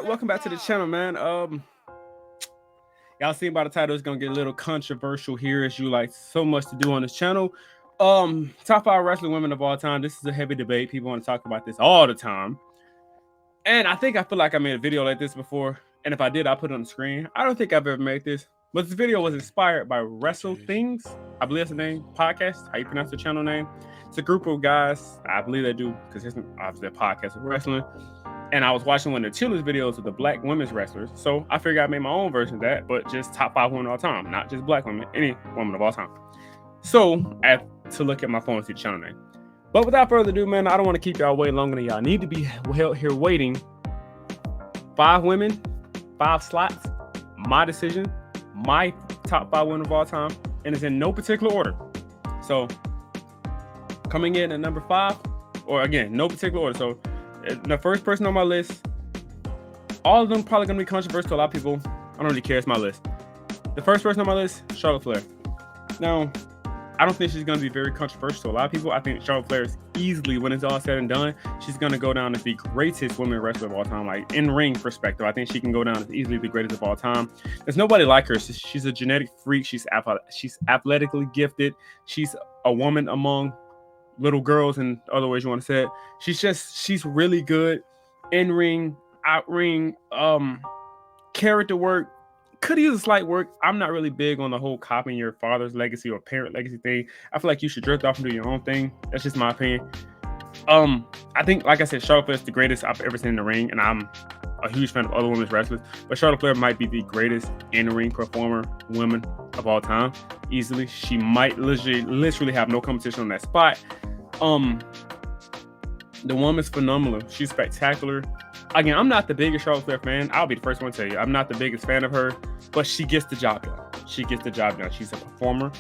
Welcome back to the channel, man. Y'all seen by the title, it's gonna get a little controversial here, as you like so much to do on this channel. Top 5 wrestling women of all time. This is a heavy debate. People want to talk about this all the time, and I feel like I made a video like this before, and if I did, I'll put it on the screen. I don't think I've ever made this, but this video was inspired by Wrestle Things. I believe that's the name, podcast, how you pronounce the channel name. It's a group of guys, I believe they do consistent, obviously, a podcast of wrestling. And I was watching one of the chillest videos of the black women's wrestlers. So I figured I'd make my own version of that, but just top 5 women of all time, not just black women, any woman of all time. So I have to look at my phone to see the channel name. But without further ado, man, I don't want to keep y'all waiting longer than y'all need to be held here waiting. 5 women, 5 slots, my decision, my top 5 women of all time, and it's in no particular order. So coming in at number 5, or again, no particular order. So the first person on my list, all of them probably gonna be controversial to a lot of people. I don't really care, it's my list. The first person on my list, Charlotte Flair. Now, I don't think she's gonna be very controversial to a lot of people. I think Charlotte Flair is easily, when it's all said and done, she's gonna go down as the greatest women wrestler of all time. Like in ring perspective, I think she can go down as easily the greatest of all time. There's nobody like her. She's a genetic freak. She's athletically gifted. She's a woman among little girls, and other ways you want to say it. She's really good in ring, out ring, character work. Could use a slight work. I'm not really big on the whole copying your father's legacy or parent legacy thing. I feel like you should drift off and do your own thing. That's just my opinion. I think, like I said, Charlotte Flair is the greatest I've ever seen in the ring, and I'm a huge fan of other women's wrestlers, but Charlotte Flair might be the greatest in-ring performer woman of all time, easily. She might literally have no competition on that spot. The woman's phenomenal. She's spectacular. Again, I'm not the biggest Charlotte Flair fan. I'll be the first one to tell you. I'm not the biggest fan of her, but she gets the job done. She gets the job done. She's a performer.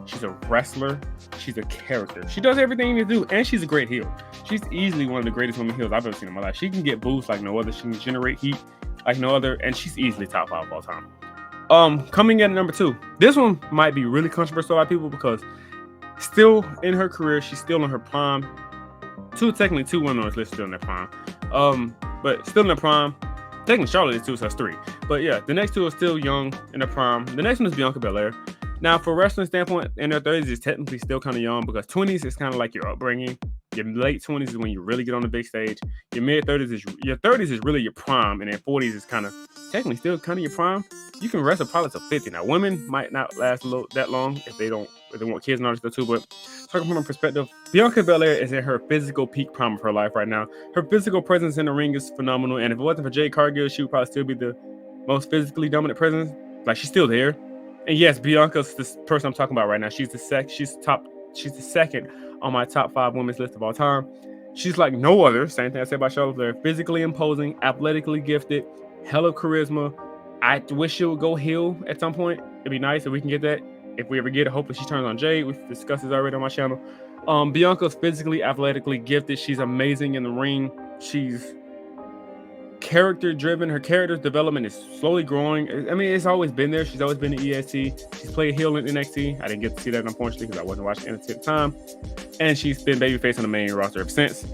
She's a wrestler. She's a character. She does everything you do, and she's a great heel. She's easily one of the greatest women heels I've ever seen in my life. She can get boosts like no other. She can generate heat like no other, and she's easily top 5 of all time. Coming in at number 2. This one might be really controversial to a lot of people because still in her career, she's still in her prime. Technically 2 women on this list still in their prime. But still in their prime. Technically Charlotte is 2, so that's 3. But yeah, the next 2 are still young in their prime. The next one is Bianca Belair. Now, for wrestling standpoint, in their 30s is technically still kind of young because 20s is kind of like your upbringing. Your late 20s is when you really get on the big stage. Your mid 30s is really your prime, and then 40s is kind of technically still kind of your prime. You can wrestle probably to 50. Now, women might not last that long if they want kids and all this stuff too. But talking from a perspective, Bianca Belair is in her physical peak prime of her life right now. Her physical presence in the ring is phenomenal, and if it wasn't for Jade Cargill, she would probably still be the most physically dominant presence. Like, she's still there. And yes, Bianca's this person I'm talking about right now. She's the second on my top 5 women's list of all time. She's like no other. Same thing I said about Charlotte Flair. Physically imposing, athletically gifted, hella charisma. I wish she would go heel at some point. It'd be nice if we can get that. If we ever get it, hopefully she turns on Jade. We've discussed this already on my channel. Bianca's physically, athletically gifted. She's amazing in the ring. She's character driven. Her character's development is slowly growing. I mean, it's always been there. She's always been in EST. She's played heel in NXT. I didn't get to see that, unfortunately, because I wasn't watching NXT at the time. And she's been babyface on the main roster ever since.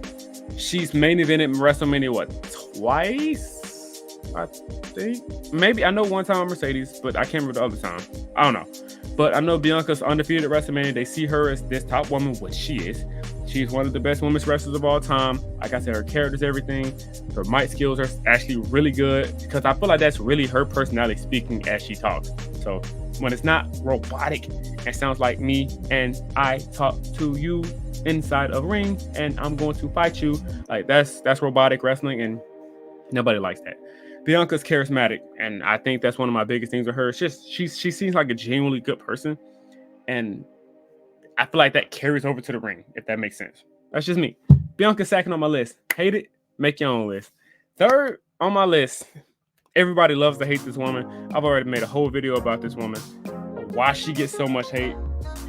She's main evented WrestleMania, twice? I think. Maybe. I know one time on Mercedes, but I can't remember the other time. I don't know. But I know Bianca's undefeated at WrestleMania. They see her as this top woman, which she is. She's one of the best women's wrestlers of all time. Like I said, her character's everything. Her mic skills are actually really good because I feel like that's really her personality speaking as she talks. So when it's not robotic and sounds like me and I talk to you inside a ring and I'm going to fight you, like that's robotic wrestling, and nobody likes that. Bianca's charismatic, and I think that's one of my biggest things with her. It's just she seems like a genuinely good person, and I feel like that carries over to the ring, if that makes sense. That's just me. Bianca's second on my list. Hate it? Make your own list. Third on my list, everybody loves to hate this woman. I've already made a whole video about this woman, why she gets so much hate.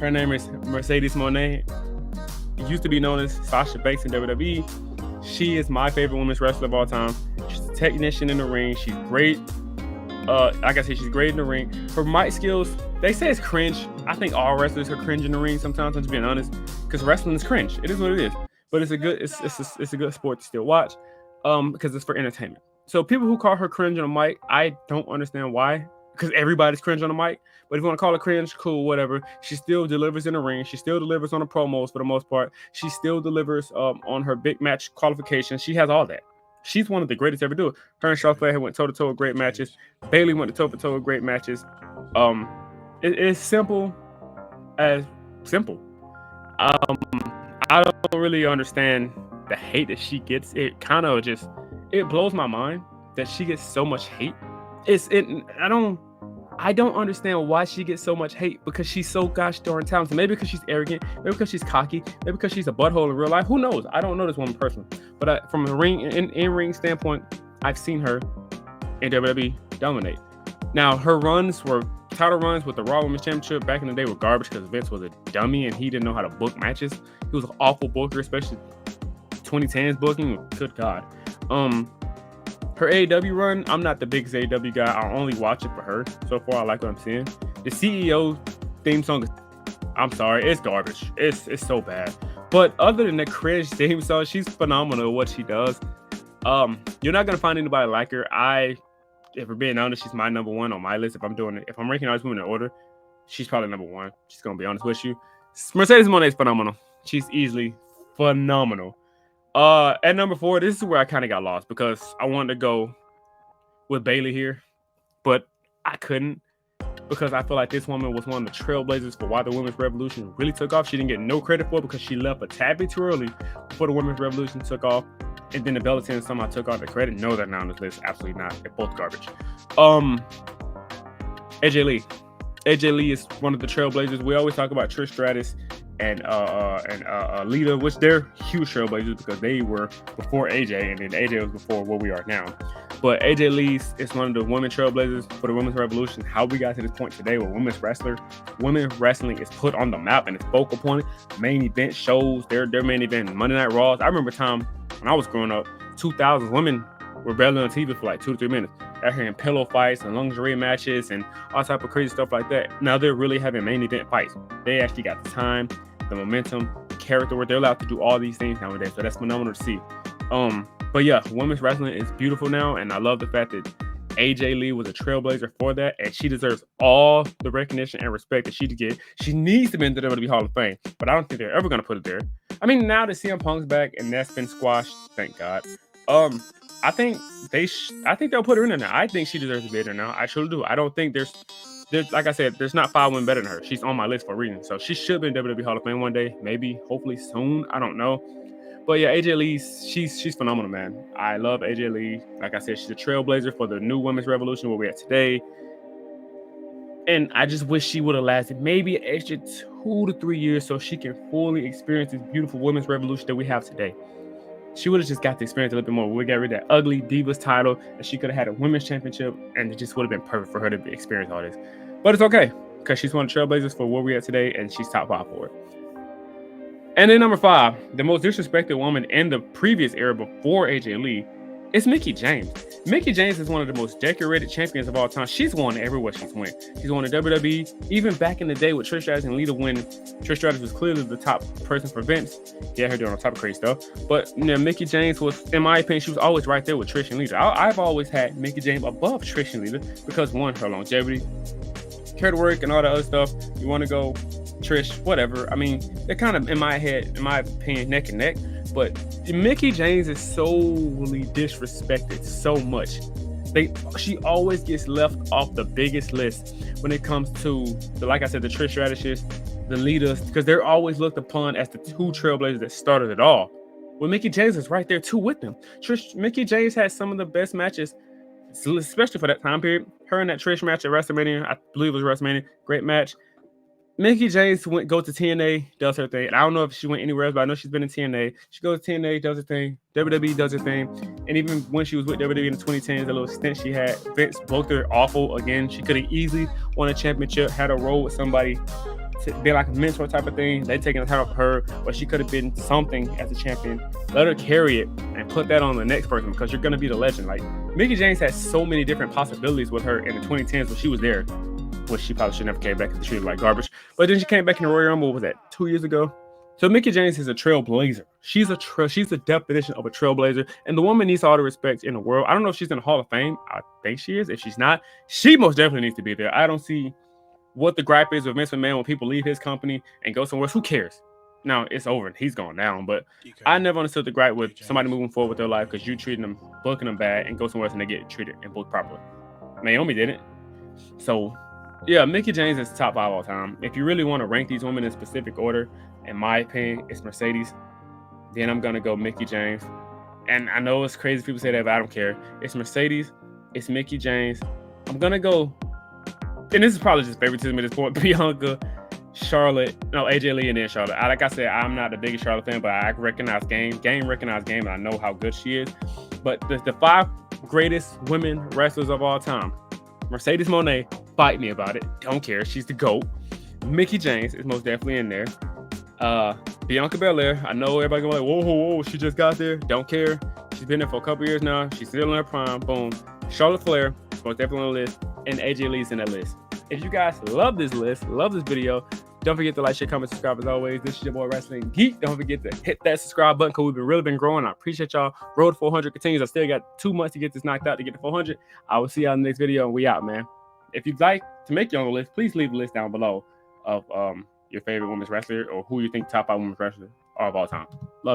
Her name is Mercedes Moné. It used to be known as Sasha Banks in WWE. She is my favorite women's wrestler of all time. She's a technician in the ring. She's great. Like I said, she's great in the ring. Her mic skills, they say it's cringe. I think all wrestlers are cringe in the ring sometimes. I'm just being honest, because wrestling is cringe. It is what it is. But it's a good sport to still watch, because it's for entertainment. So people who call her cringe on the mic, I don't understand why, because everybody's cringe on the mic. But if you want to call her cringe, cool, whatever. She still delivers in the ring. She still delivers on the promos for the most part. She still delivers on her big match qualifications. She has all that. She's one of the greatest ever do it. Her and Charlotte Flair went toe-to-toe with great matches. Bayley went toe-to-toe with great matches. It's simple as simple. I don't really understand the hate that she gets. It kind of just, it blows my mind that she gets so much hate. I don't understand why she gets so much hate, because she's so gosh darn talented. Maybe because she's arrogant, maybe because she's cocky, maybe because she's a butthole in real life. Who knows? I don't know this woman personally. But from a in-ring standpoint, I've seen her in WWE dominate. Now, her title runs with the Raw Women's Championship back in the day were garbage because Vince was a dummy and he didn't know how to book matches. He was an awful booker, especially 2010's booking. Good God. Her AEW run, I'm not the biggest AEW guy. I only watch it for her. So far, I like what I'm seeing. The CEO theme song, I'm sorry, it's garbage. It's so bad. But other than the cringe theme song, she's phenomenal at what she does. You're not gonna find anybody like her. If we're being honest, she's my number one on my list. If I'm ranking all these women in order, she's probably number one. She's gonna be honest with you. Mercedes Moné is phenomenal. She's easily phenomenal. At number 4, this is where I kind of got lost, because I wanted to go with Bayley here, but I couldn't, because I feel like this woman was one of the trailblazers for why the women's revolution really took off. She didn't get no credit for it because she left a tad bit too early before the women's revolution took off, and then the Bellator somehow took all the credit. No, they're not on this list. Absolutely not. They're both garbage. AJ Lee. AJ Lee is one of the trailblazers. We always talk about Trish Stratus and Lita, which they're huge trailblazers because they were before AJ, and then AJ was before where we are now. But AJ Lee is one of the women trailblazers for the women's revolution. How we got to this point today where women wrestling is put on the map and it's focal point. Main event shows, their main event, Monday Night Raws. I remember a time when I was growing up, 2000s, women were barely on TV for like 2 to 3 minutes. They're hearing pillow fights and lingerie matches and all type of crazy stuff like that. Now they're really having main event fights. They actually got the time, the momentum, the character work. They're allowed to do all these things nowadays. So that's phenomenal to see. But yeah, women's wrestling is beautiful now, and I love the fact that AJ Lee was a trailblazer for that, and she deserves all the recognition and respect that she get. She needs to be in the WWE Hall of Fame, but I don't think they're ever going to put it there. I mean, now that CM Punk's back and that's been squashed, thank God. I think they'll put her in there now. I think she deserves to be in there now. I truly do. I don't think there's like I said, there's not 5 women better than her. She's on my list for a reason. So she should be in WWE Hall of Fame one day, maybe, hopefully soon. I don't know. But yeah, AJ Lee, she's phenomenal, man. I love AJ Lee. Like I said, she's a trailblazer for the new women's revolution where we're at today. And I just wish she would have lasted maybe an extra 2 to 3 years so she can fully experience this beautiful women's revolution that we have today. She would have just got to experience a little bit more. We got rid of that ugly Divas title, and she could have had a women's championship, and it just would have been perfect for her to experience all this. But it's okay, because she's one of the trailblazers for where we're at today, and she's top 5 for it. And then number 5, the most disrespected woman in the previous era before AJ Lee is Mickie James. Mickie James is one of the most decorated champions of all time. She's won everywhere she's went. She's won in WWE, even back in the day with Trish Stratus and Lita, when Trish Stratus was clearly the top person for Vince. Yeah, her doing all type of crazy stuff. But you know, Mickie James was, in my opinion, she was always right there with Trish and Lita. I've always had Mickie James above Trish and Lita because, one, her longevity, character work, and all that other stuff. You want to go Trish, whatever. I mean, they're kind of, in my head, in my opinion, neck and neck. But Mickie James is solely disrespected so much. She always gets left off the biggest list when it comes to, like I said, the Trish Stratus, the leaders, because they're always looked upon as the 2 trailblazers that started it all. Well, Mickie James is right there too with them. Mickie James had some of the best matches, especially for that time period. Her and that Trish match at WrestleMania, I believe it was WrestleMania, great match. Mickie James goes to TNA, does her thing. And I don't know if she went anywhere else, but I know she's been in TNA. She goes to TNA, does her thing. WWE does her thing. And even when she was with WWE in the 2010s, a little stint she had, Vince booked her awful again. She could have easily won a championship, had a role with somebody to be like a mentor type of thing. They taking the title off her, but she could have been something as a champion. Let her carry it and put that on the next person, because you're going to be the legend. Like, Mickie James had so many different possibilities with her in the 2010s when she was there. which she probably should never came back because she treated like garbage. But then she came back in the Royal Rumble. What was that, 2 years ago? So Mickie James is a trailblazer. She's the definition of a trailblazer, and the woman needs all the respect in the world. I don't know if she's in the Hall of Fame. I think she is. If she's not, she most definitely needs to be there. I don't see what the gripe is with Vince McMahon when people leave his company and go somewhere else. Who cares? Now it's over and he's gone down. But I never understood the gripe with somebody moving forward with their life because you treating them, booking them bad, and go somewhere else and they get treated and booked properly. Naomi didn't. So yeah, Mickie James is top 5 all time. If you really want to rank these women in specific order, in my opinion, it's Mercedes. Then I'm gonna go Mickie James. And I know it's crazy people say that, but I don't care. It's Mercedes, it's Mickie James. I'm gonna go, and this is probably just favoritism at this point, Bianca, Charlotte, no, AJ Lee, and then Charlotte. Like I said, I'm not the biggest Charlotte fan, but I recognize game recognize game, and I know how good she is. But the 5 greatest women wrestlers of all time: Mercedes Moné, fight me about it, don't care, she's the GOAT. Mickie James is most definitely in there. Bianca Belair, I know everybody gonna be like, whoa, she just got there, don't care. She's been there for a couple years now, she's still in her prime, boom. Charlotte Flair, most definitely on the list, and AJ Lee's in that list. If you guys love this list, love this video, don't forget to like, share, comment, subscribe as always. This is your boy Wrestling Geek. Don't forget to hit that subscribe button because we've really been growing. I appreciate y'all. Road to 400 continues. I still got 2 months to get this knocked out to get to 400. I will see y'all in the next video, and we out, man. If you'd like to make your own list, please leave a list down below of your favorite women's wrestler or who you think top 5 women's wrestlers are of all time. Love you.